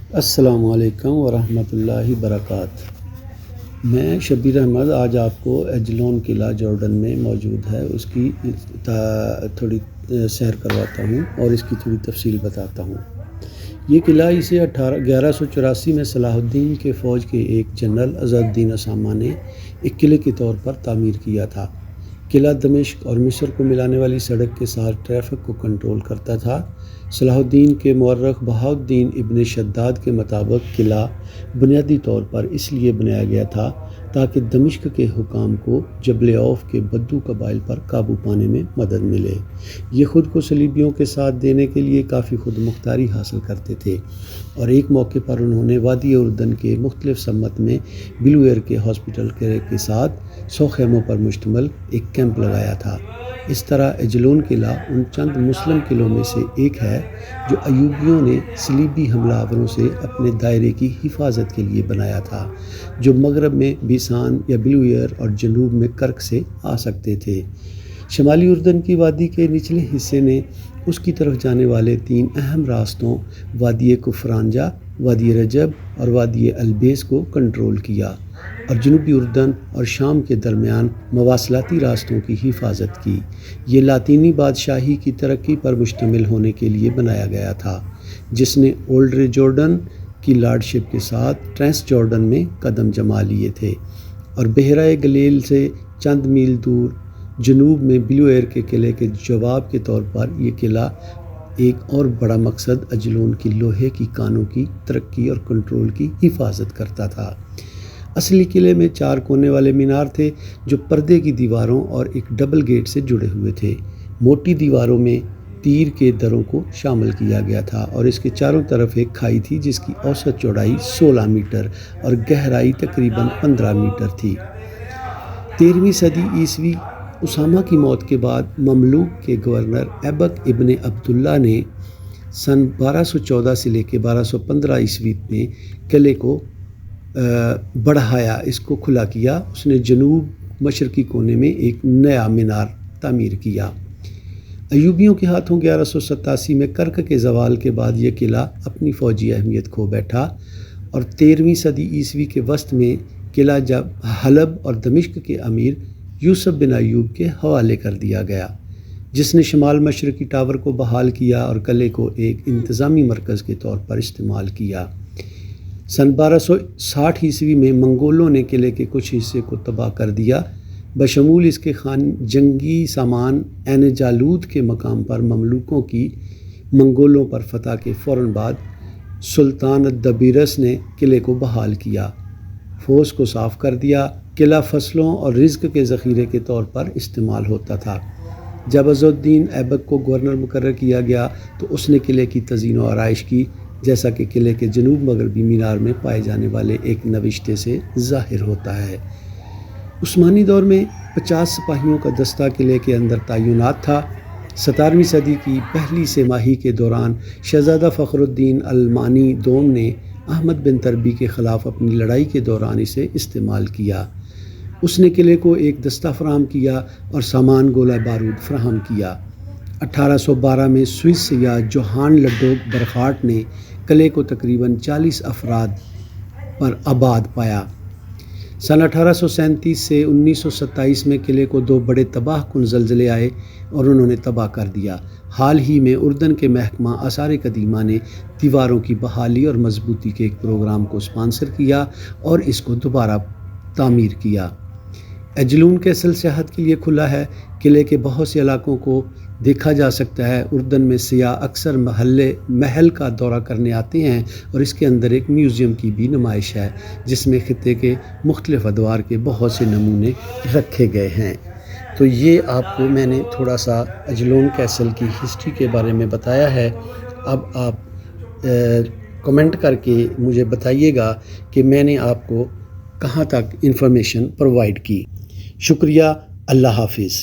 السلام علیکم ورحمۃ اللہ وبرکاتہ۔ میں شبیر احمد آج آپ کو ایجلون قلعہ جارڈن میں موجود ہے اس کی تھوڑی سیر کرواتا ہوں اور اس کی تھوڑی تفصیل بتاتا ہوں۔ یہ قلعہ اسے 1184 میں صلاح الدین کے فوج کے ایک جنرل عزت الدین اسامہ نے ایک قلعے کے طور پر تعمیر کیا تھا۔ قلعہ دمشق اور مصر کو ملانے والی سڑک کے ساتھ ٹریفک کو کنٹرول کرتا تھا۔ صلاح الدین کے مورخ بہاؤالدین ابن شداد کے مطابق قلعہ بنیادی طور پر اس لیے بنایا گیا تھا تاکہ دمشق کے حکام کو جبل عوف کے بدو قبائل پر قابو پانے میں مدد ملے۔ یہ خود کو صلیبیوں کے ساتھ دینے کے لیے کافی خود مختاری حاصل کرتے تھے اور ایک موقع پر انہوں نے وادی اردن کے مختلف سمت میں بلو ایئر کے ہاسپٹل کے ساتھ 100 خیموں پر مشتمل ایک کیمپ لگایا تھا۔ اس طرح ایجلون قلعہ ان چند مسلم قلعوں میں سے ایک ہے جو ایوبیوں نے صلیبی حملہ آوروں سے اپنے دائرے کی حفاظت کے لیے بنایا تھا، جو مغرب میں بیسان یا بلو ایئر اور جنوب میں کرک سے آ سکتے تھے۔ شمالی اردن کی وادی کے نچلے حصے نے اس کی طرف جانے والے 3 اہم راستوں وادی کفرانجہ، وادی رجب اور وادی البیس کو کنٹرول کیا اور جنوبی اردن اور شام کے درمیان مواصلاتی راستوں کی حفاظت کی۔ یہ لاطینی بادشاہی کی ترقی پر مشتمل ہونے کے لیے بنایا گیا تھا، جس نے اولڈر جارڈن کی لارڈشپ کے ساتھ ٹرانس جارڈن میں قدم جما لیے تھے اور بحیرہ گلیل سے چند میل دور جنوب میں بلو ایئر کے قلعے کے جواب کے طور پر یہ قلعہ ایک اور بڑا مقصد ایجلون کی لوہے کی کانوں کی ترقی اور کنٹرول کی حفاظت کرتا تھا۔ اصلی قلعے میں 4 کونے والے مینار تھے جو پردے کی دیواروں اور ایک ڈبل گیٹ سے جڑے ہوئے تھے۔ موٹی دیواروں میں تیر کے دروں کو شامل کیا گیا تھا اور اس کے چاروں طرف ایک کھائی تھی جس کی اوسط چوڑائی 16 میٹر اور گہرائی تقریباً 15 میٹر تھی۔ 13ویں صدی عیسوی اسامہ کی موت کے بعد مملوک کے گورنر ایبک ابن عبداللہ نے سن 1214 سے لے کے 1215 عیسوی میں قلعے کو بڑھایا، اس کو کھلا کیا۔ اس نے جنوب مشرقی کونے میں ایک نیا مینار تعمیر کیا۔ ایوبیوں کے ہاتھوں 1187 میں کرک کے زوال کے بعد یہ قلعہ اپنی فوجی اہمیت کھو بیٹھا اور 13ویں صدی عیسوی کے وسط میں قلعہ جب حلب اور دمشق کے امیر یوسف بن ایوب کے حوالے کر دیا گیا، جس نے شمال مشرقی ٹاور کو بحال کیا اور قلعے کو ایک انتظامی مرکز کے طور پر استعمال کیا۔ سن 1260 عیسوی میں منگولوں نے قلعے کے کچھ حصے کو تباہ کر دیا، بشمول اس کے جنگی سامان عین جالود کے مقام پر۔ مملوکوں کی منگولوں پر فتح کے فوراً بعد سلطان الدبیرس نے قلعے کو بحال کیا، فوج کو صاف کر دیا۔ قلعہ فصلوں اور رزق کے ذخیرے کے طور پر استعمال ہوتا تھا۔ جب عزت الدین ایبک کو گورنر مقرر کیا گیا تو اس نے قلعے کی تزئین و آرائش کی، جیسا کہ قلعے کے جنوب مغربی مینار میں پائے جانے والے ایک نوشتے سے ظاہر ہوتا ہے۔ عثمانی دور میں 50 سپاہیوں کا دستہ قلعے کے اندر تعینات تھا۔ 17ویں صدی کی پہلی سہ ماہی کے دوران شہزادہ فخر الدین المانی دوم نے احمد بن تربی کے خلاف اپنی لڑائی کے دوران اسے استعمال کیا۔ اس نے قلعے کو ایک دستہ فراہم کیا اور سامان گولہ بارود فراہم کیا۔ 1812 میں سوئس سیاح جوہان لڈوگ برخارٹ نے قلعے کو تقریباً 40 افراد پر آباد پایا۔ سن 1837 سے 1927 میں قلعے کو 2 بڑے تباہ کن زلزلے آئے اور انہوں نے تباہ کر دیا۔ حال ہی میں اردن کے محکمہ آثار قدیمہ نے دیواروں کی بحالی اور مضبوطی کے ایک پروگرام کو اسپانسر کیا اور اس کو دوبارہ تعمیر کیا۔ ایجلون کیسل سیاحت کے لیے کھلا ہے۔ قلعے کے بہت سے علاقوں کو دیکھا جا سکتا ہے۔ اردن میں سیاح اکثر محل کا دورہ کرنے آتے ہیں اور اس کے اندر ایک میوزیم کی بھی نمائش ہے جس میں خطے کے مختلف ادوار کے بہت سے نمونے رکھے گئے ہیں۔ تو یہ آپ کو میں نے تھوڑا سا ایجلون کیسل کی ہسٹری کے بارے میں بتایا ہے۔ اب آپ کمنٹ کر کے مجھے بتائیے گا کہ میں نے آپ کو کہاں تک انفارمیشن پرووائڈ کی۔ شکریہ، اللہ حافظ۔